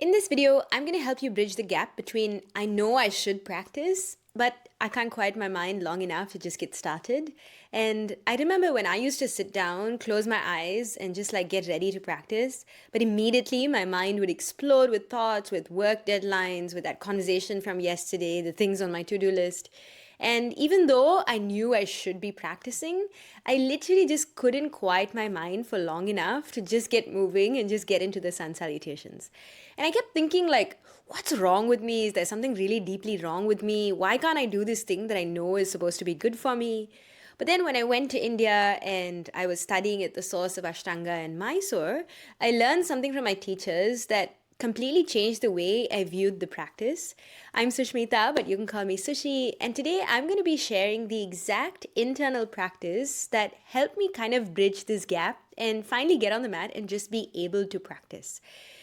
In this video, I'm going to help you bridge the gap between I know I should practice, but I can't quiet my mind long enough to just get started. And I remember when I used to sit down, close my eyes, and just like get ready to practice, but immediately my mind would explode with thoughts, with work deadlines, with that conversation from yesterday, the things on my to-do list. And even though I knew I should be practicing, I literally just couldn't quiet my mind for long enough to just get moving and just get into the sun salutations. And I kept thinking, like, what's wrong with me? Is there something really deeply wrong with me? Why can't I do this thing that I know is supposed to be good for me? But then when I went to India and I was studying at the source of Ashtanga in Mysore, I learned something from my teachers that completely changed the way I viewed the practice. I'm Sushmita, but you can call me Sushi, and today I'm going to be sharing the exact internal practice that helped me kind of bridge this gap and finally get on the mat and just be able to practice.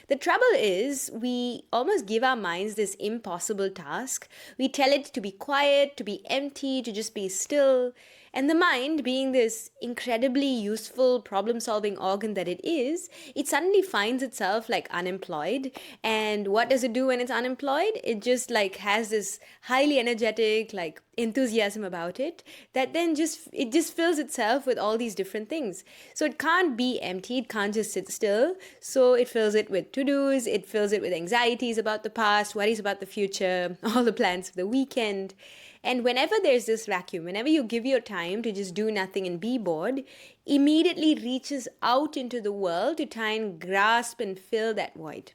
The trouble is, we almost give our minds this impossible task. We tell it to be quiet, to be empty, to just be still. And the mind, being this incredibly useful problem-solving organ that it is, it suddenly finds itself like unemployed. And what does it do when it's unemployed? It just like has this highly energetic like enthusiasm about it that then it just fills itself with all these different things. So it can't be empty, it can't just sit still. So it fills it with to-dos, it fills it with anxieties about the past, worries about the future, all the plans for the weekend. And whenever there's this vacuum, whenever you give your time to just do nothing and be bored, immediately reaches out into the world to try and grasp and fill that void.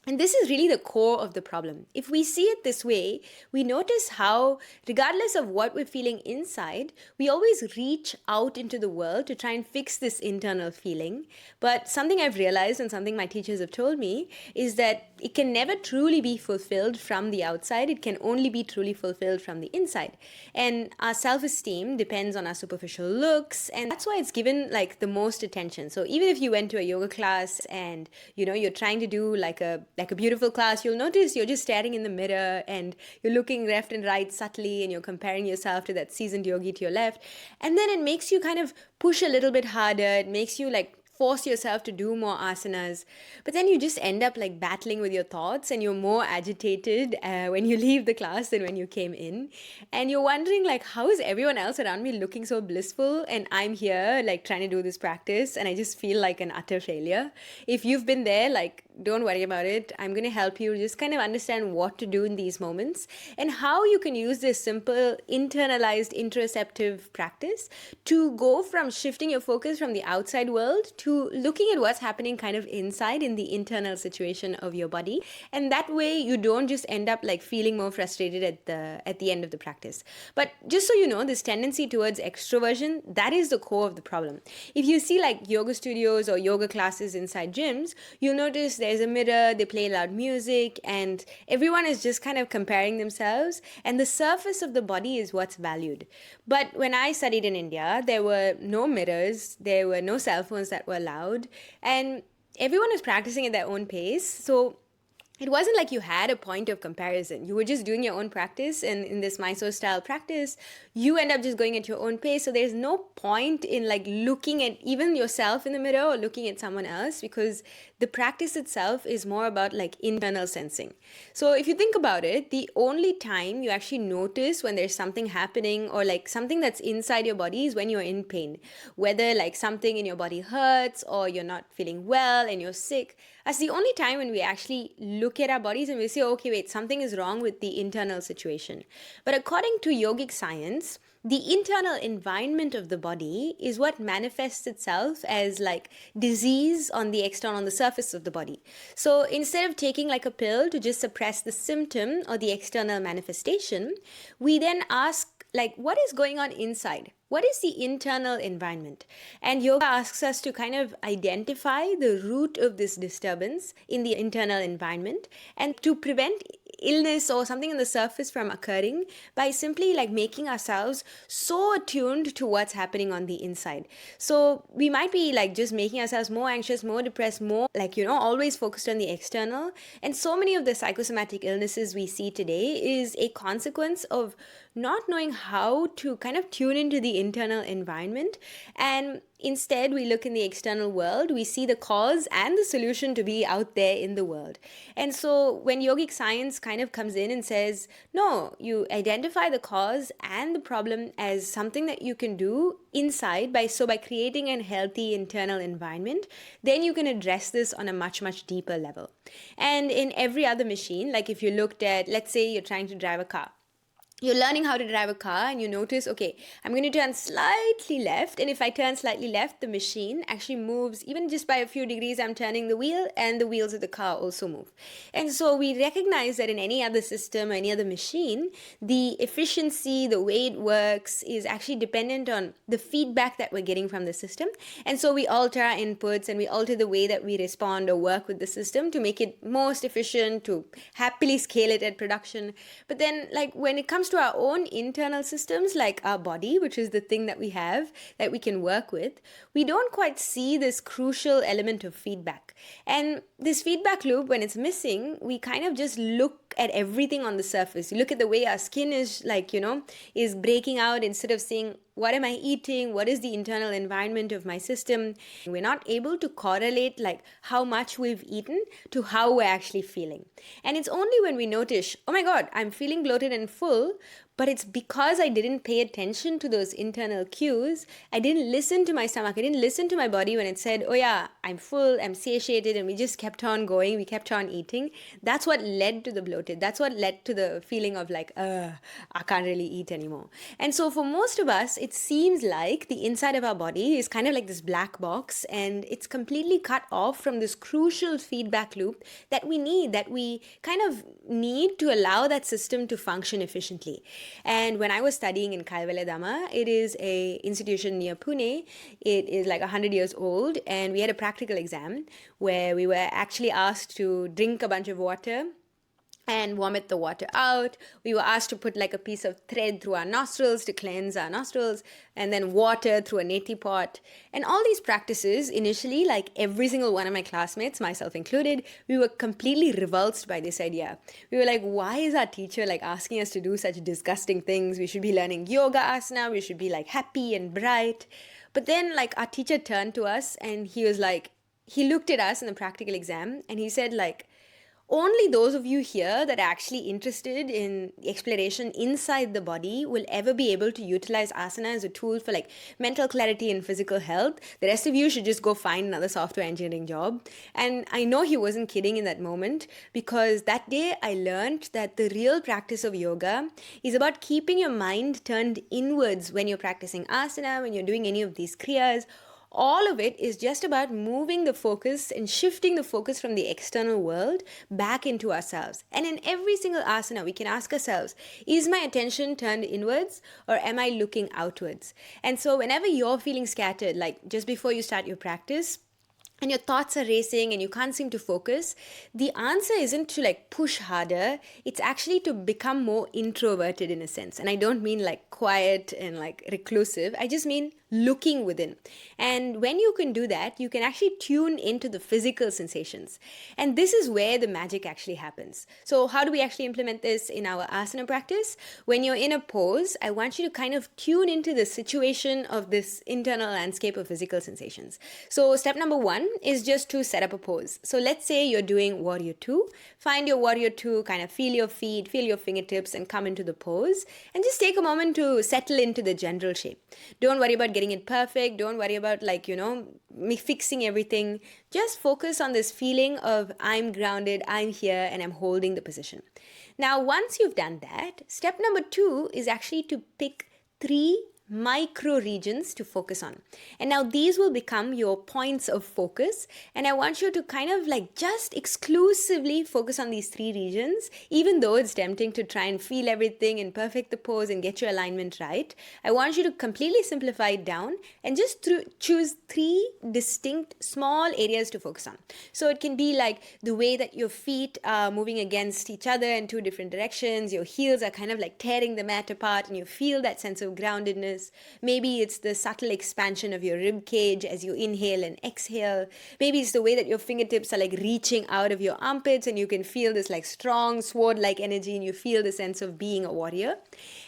And this is really the core of the problem. If we see it this way, we notice how, regardless of what we're feeling inside, we always reach out into the world to try and fix this internal feeling. But something I've realized and something my teachers have told me is that it can never truly be fulfilled from the outside. It can only be truly fulfilled from the inside. And our self-esteem depends on our superficial looks, and that's why it's given like the most attention. So even if you went to a yoga class and you're trying to do like a beautiful class, you'll notice you're just staring in the mirror and you're looking left and right subtly and you're comparing yourself to that seasoned yogi to your left. And then it makes you kind of push a little bit harder. It makes you like force yourself to do more asanas, but then you just end up like battling with your thoughts and you're more agitated when you leave the class than when you came in, and you're wondering like, how is everyone else around me looking so blissful and I'm here like trying to do this practice and I just feel like an utter failure. If you've been there, like, don't worry about it. I'm going to help you just kind of understand what to do in these moments and how you can use this simple internalized interoceptive practice to go from shifting your focus from the outside world to looking at what's happening kind of inside in the internal situation of your body. And that way you don't just end up like feeling more frustrated at the end of the practice. But just so you know, this tendency towards extroversion, that is the core of the problem. If you see like yoga studios or yoga classes inside gyms, you'll notice there's a mirror, they play loud music, and everyone is just kind of comparing themselves, and the surface of the body is what's valued. But when I studied in India, there were no mirrors, there were no cell phones that were allowed, and everyone was practicing at their own pace. So it wasn't like you had a point of comparison. You were just doing your own practice, and in this Mysore style practice, you end up just going at your own pace. So there's no point in like looking at even yourself in the mirror or looking at someone else, because the practice itself is more about like internal sensing. So if you think about it, the only time you actually notice when there's something happening or like something that's inside your body is when you're in pain. Whether like something in your body hurts or you're not feeling well and you're sick, that's the only time when we actually look at our bodies and we say, okay, wait, something is wrong with the internal situation. But according to yogic science, the internal environment of the body is what manifests itself as like disease on the surface of the body. So instead of taking like a pill to just suppress the symptom or the external manifestation, we then ask like, what is going on inside? What is the internal environment? And yoga asks us to kind of identify the root of this disturbance in the internal environment and to prevent illness or something on the surface from occurring by simply like making ourselves so attuned to what's happening on the inside. So we might be like just making ourselves more anxious, more depressed, more like, always focused on the external. And so many of the psychosomatic illnesses we see today is a consequence of not knowing how to kind of tune into the internal environment. And Instead, we look in the external world, we see the cause and the solution to be out there in the world. And so when yogic science kind of comes in and says, no, you identify the cause and the problem as something that you can do inside by creating a healthy internal environment, then you can address this on a much, much deeper level. And in every other machine, like if you looked at, let's say you're trying to drive a car, you're learning how to drive a car and you notice, okay, I'm going to turn slightly left. And if I turn slightly left, the machine actually moves, even just by a few degrees, I'm turning the wheel and the wheels of the car also move. And so we recognize that in any other system or any other machine, the efficiency, the way it works is actually dependent on the feedback that we're getting from the system. And so we alter our inputs and we alter the way that we respond or work with the system to make it most efficient, to happily scale it at production. But then, like, when it comes to our own internal systems, like our body, which is the thing that we have that we can work with, we don't quite see this crucial element of feedback. And this feedback loop, when it's missing, we kind of just look at everything on the surface. You look at the way our skin is, like, is breaking out, instead of seeing, what am I eating? What is the internal environment of my system? We're not able to correlate like how much we've eaten to how we're actually feeling. And it's only when we notice, oh my God, I'm feeling bloated and full, but it's because I didn't pay attention to those internal cues. I didn't listen to my stomach. I didn't listen to my body when it said, oh yeah, I'm full, I'm satiated, and we just kept on going. We kept on eating. That's what led to the bloated. That's what led to the feeling of like, I can't really eat anymore. And so for most of us, it seems like the inside of our body is kind of like this black box, and it's completely cut off from this crucial feedback loop that we kind of need to allow that system to function efficiently. And when I was studying in Kaivalya Dhamma, it is a institution near Pune. It is like 100 years old, and we had a practical exam where we were actually asked to drink a bunch of water and vomit the water out. We were asked to put like a piece of thread through our nostrils to cleanse our nostrils, and then water through a neti pot. And all these practices, initially, like every single one of my classmates, myself included, we were completely revulsed by this idea. We were like, why is our teacher like asking us to do such disgusting things? We should be learning yoga asana, we should be like happy and bright. But then like our teacher turned to us and he was like, he looked at us in the practical exam and he said like, only those of you here that are actually interested in exploration inside the body will ever be able to utilize asana as a tool for like mental clarity and physical health. The rest of you should just go find another software engineering job. And I know he wasn't kidding in that moment, because that day I learned that the real practice of yoga is about keeping your mind turned inwards when you're practicing asana, when you're doing any of these kriyas. All of it is just about moving the focus and shifting the focus from the external world back into ourselves. And in every single asana, we can ask ourselves, is my attention turned inwards or am I looking outwards? And so whenever you're feeling scattered, like just before you start your practice, and your thoughts are racing and you can't seem to focus, the answer isn't to like push harder. It's actually to become more introverted in a sense. And I don't mean like quiet and like reclusive. I just mean looking within. And when you can do that, you can actually tune into the physical sensations. And this is where the magic actually happens. So how do we actually implement this in our asana practice? When you're in a pose, I want you to kind of tune into the situation of this internal landscape of physical sensations. So step number 1 is just to set up a pose. So let's say you're doing warrior 2. Find your warrior 2, kind of feel your feet, feel your fingertips, and come into the pose. And just take a moment to settle into the general shape. Don't worry about getting it perfect. Don't worry about like, me fixing everything. Just focus on this feeling of I'm grounded, I'm here, and I'm holding the position. Now, once you've done that, step number 2 is actually to pick 3 micro regions to focus on. And now these will become your points of focus. And I want you to kind of like just exclusively focus on these 3 regions, even though it's tempting to try and feel everything and perfect the pose and get your alignment right. I want you to completely simplify it down and just choose 3 distinct small areas to focus on. So it can be like the way that your feet are moving against each other in 2 different directions. Your heels are kind of like tearing the mat apart and you feel that sense of groundedness. awareness. Maybe it's the subtle expansion of your rib cage as you inhale and exhale. Maybe it's the way that your fingertips are like reaching out of your armpits and you can feel this like strong sword-like energy and you feel the sense of being a warrior.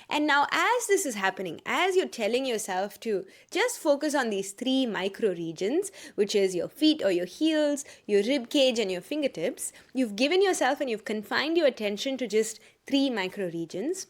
And now as this is happening, as you're telling yourself to just focus on these 3 micro regions, which is your feet or your heels, your rib cage and your fingertips, you've given yourself and you've confined your attention to just 3 micro regions.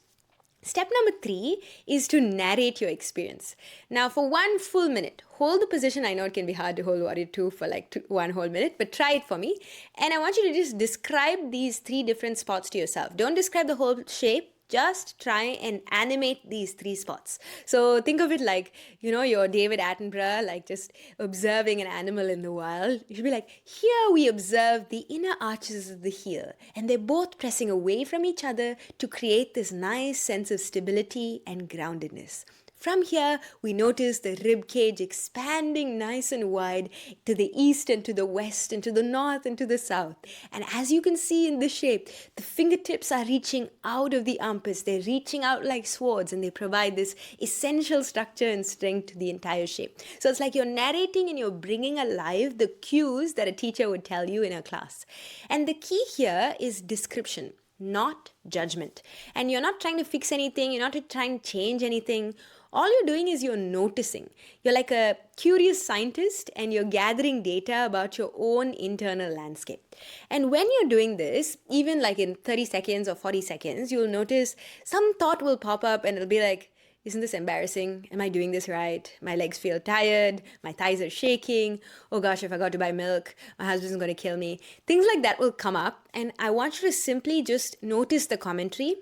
Step number 3 is to narrate your experience. Now, for 1 full minute, hold the position. I know it can be hard to hold warrior 2 for like 1 whole minute, but try it for me. And I want you to just describe these 3 different spots to yourself. Don't describe the whole shape. Just try and animate these 3 spots. So think of it like, you're David Attenborough, like just observing an animal in the wild. You should be like, here we observe the inner arches of the heel, and they're both pressing away from each other to create this nice sense of stability and groundedness. From here, we notice the rib cage expanding nice and wide to the east and to the west and to the north and to the south. And as you can see in the shape, the fingertips are reaching out of the armpits. They're reaching out like swords and they provide this essential structure and strength to the entire shape. So it's like you're narrating and you're bringing alive the cues that a teacher would tell you in a class. And the key here is description, not judgment. And you're not trying to fix anything. You're not trying to change anything. All you're doing is you're noticing. You're like a curious scientist and you're gathering data about your own internal landscape. And when you're doing this, even like in 30 seconds or 40 seconds, you'll notice some thought will pop up and it'll be like, isn't this embarrassing? Am I doing this right? My legs feel tired. My thighs are shaking. Oh gosh, I forgot to buy milk. My husband's going to kill me. Things like that will come up. And I want you to simply just notice the commentary.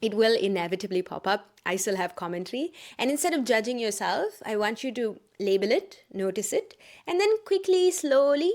It will inevitably pop up. I still have commentary. And instead of judging yourself, I want you to label it, notice it, and then quickly, slowly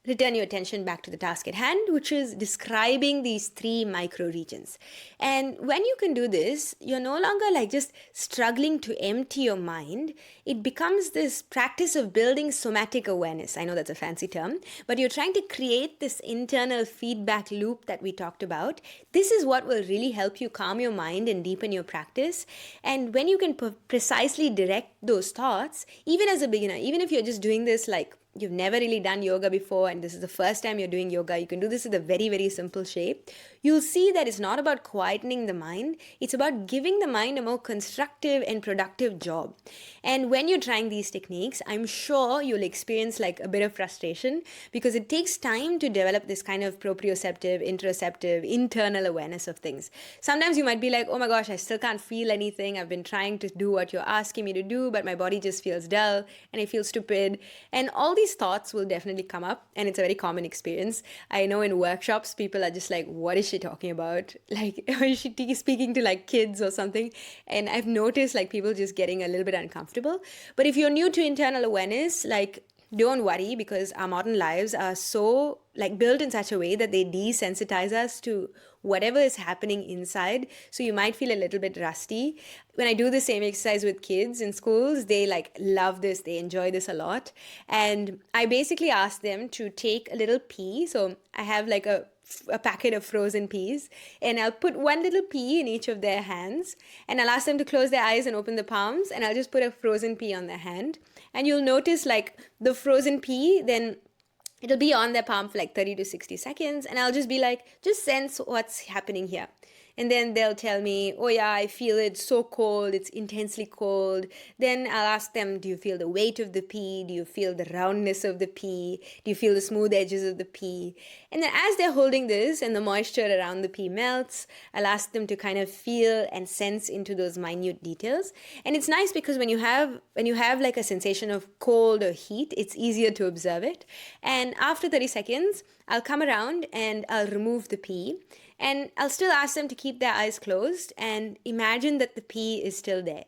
return your attention back to the task at hand, which is describing these 3 micro regions. And when you can do this, you're no longer like just struggling to empty your mind. It becomes this practice of building somatic awareness. I know that's a fancy term, but you're trying to create this internal feedback loop that we talked about. This is what will really help you calm your mind and deepen your practice. And when you can precisely direct those thoughts, even as a beginner, even if you're just doing this like you've never really done yoga before and this is the first time you're doing yoga, you can do this with a very, very simple shape. You'll see that it's not about quietening the mind. It's about giving the mind a more constructive and productive job. And when you're trying these techniques, I'm sure you'll experience like a bit of frustration because it takes time to develop this kind of proprioceptive, interoceptive, internal awareness of things. Sometimes you might be like, oh my gosh, I still can't feel anything. I've been trying to do what you're asking me to do, but my body just feels dull and I feel stupid. And all these thoughts will definitely come up, and it's a very common experience. I know in workshops, people are just like, what is she talking about? Like, is she speaking to like kids or something? And I've noticed like people just getting a little bit uncomfortable. But if you're new to internal awareness, like, don't worry, because our modern lives are so like built in such a way that they desensitize us to whatever is happening inside. So you might feel a little bit rusty. When I do the same exercise with kids in schools, they like love this. They enjoy this a lot. And I basically ask them to take a little pea. So I have like a packet of frozen peas, and I'll put 1 little pea in each of their hands, and I'll ask them to close their eyes and open the palms, and I'll just put a frozen pea on their hand. And you'll notice like the frozen pea, then it'll be on their palm for like 30 to 60 seconds. And I'll just be like, just sense what's happening here. And then they'll tell me, oh yeah, I feel it so cold, it's intensely cold. Then I'll ask them, do you feel the weight of the pea? Do you feel the roundness of the pea? Do you feel the smooth edges of the pea? And then as they're holding this and the moisture around the pea melts, I'll ask them to kind of feel and sense into those minute details. And it's nice because when you have like a sensation of cold or heat, it's easier to observe it. And after 30 seconds, I'll come around and I'll remove the pea. And I'll still ask them to keep their eyes closed and imagine that the pea is still there.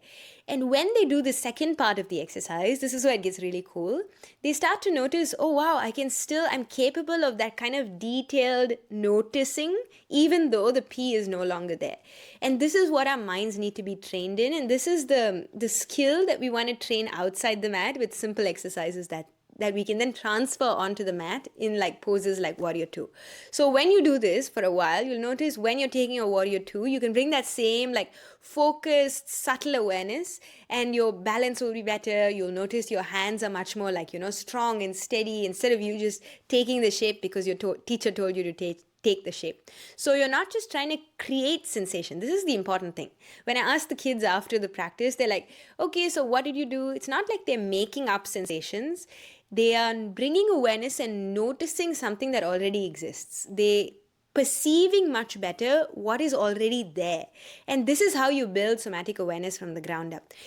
And when they do the second part of the exercise, this is where it gets really cool. They start to notice, oh wow, I'm capable of that kind of detailed noticing, even though the pea is no longer there. And this is what our minds need to be trained in. And this is the skill that we want to train outside the mat with simple exercises that we can then transfer onto the mat in like poses like warrior two. So when you do this for a while, you'll notice when you're taking a warrior two, you can bring that same like focused, subtle awareness, and your balance will be better. You'll notice your hands are much more like, strong and steady instead of you just taking the shape because your teacher told you to take the shape. So you're not just trying to create sensation. This is the important thing. When I ask the kids after the practice, they're like, okay, so what did you do? It's not like they're making up sensations. They are bringing awareness and noticing something that already exists. They perceiving much better what is already there. And this is how you build somatic awareness from the ground up.